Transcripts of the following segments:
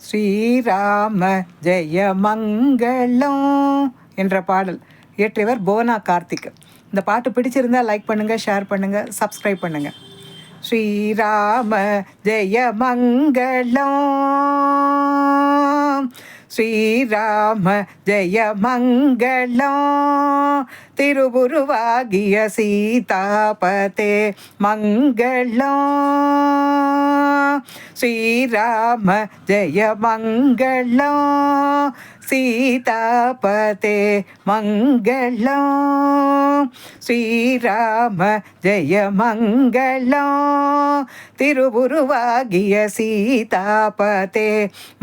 ஸ்ரீராம ஜெய மங்களம் என்ற பாடல் இயற்றியவர் போனா கார்த்திக். இந்த பாட்டு பிடிச்சிருந்தா லைக் பண்ணுங்கள், ஷேர் பண்ணுங்கள், சப்ஸ்கிரைப் பண்ணுங்கள். ஸ்ரீராம ஜெய மங்களம், ஸ்ரீராம ஜெய மங்களம், திருவுருவாகிய சீதாபதே மங்களம். ஸ்ரீராம ஜெய மங்களம், சீதாபதே மங்களம். ஸ்ரீராம ஜெய மங்களம், திருவுருவாகிய சீதாபதே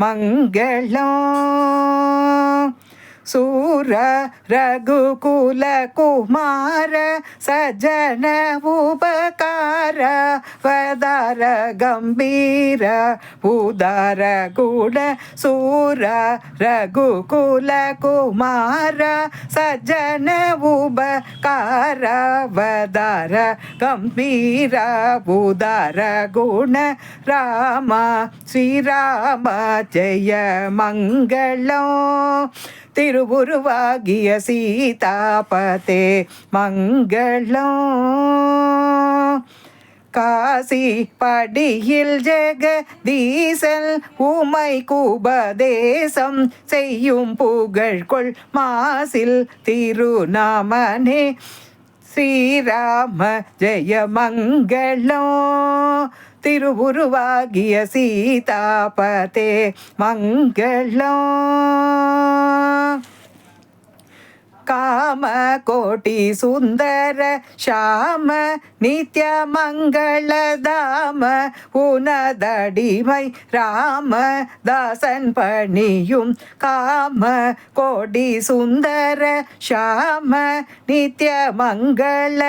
மங்களம். சூர ரகுகுல குமார சஜன உபகார வதார கம்பீர உதார குட சூர ரகுகுல குமார சஜன உபகார வதார கம்பீர உதார குண ராம ஸ்ரீராம ஜெய மங்களம், திருவுருவாகிய சீதாபதே மங்களம். காசி படியில் ஜெகதீசல் உமை கூபதேசம் செய்யும் புகழ்கொள் மாசில் திருநாமனே ஸ்ரீராம ஜெய மங்களம், திருவுருவாகிய சீதாபதே மங்களம். காம கோட்டி சுந்தர ஷாம நித்ய மங்கள தாம உனதடிமை ராம தாசன் பணியும் காம கோடி சுந்தர ஷாம நித்ய மங்கள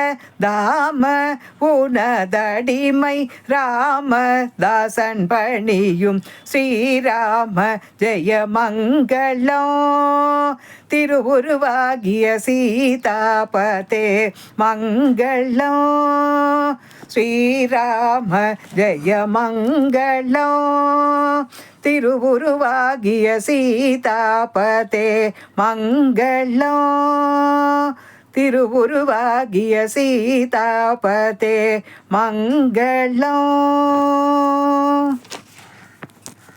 தாம உனதடிமை ராம தாசன் பணியும் ஸ்ரீராம ஜெய மங்களம், திருவுருவாகிய சீதாபதே மங்களம். ஸ்ரீராம ஜெய மங்களம், திருவுருவாகிய சீதாபதே மங்களம், திருவுருவாகிய சீதாபதே மங்களம்.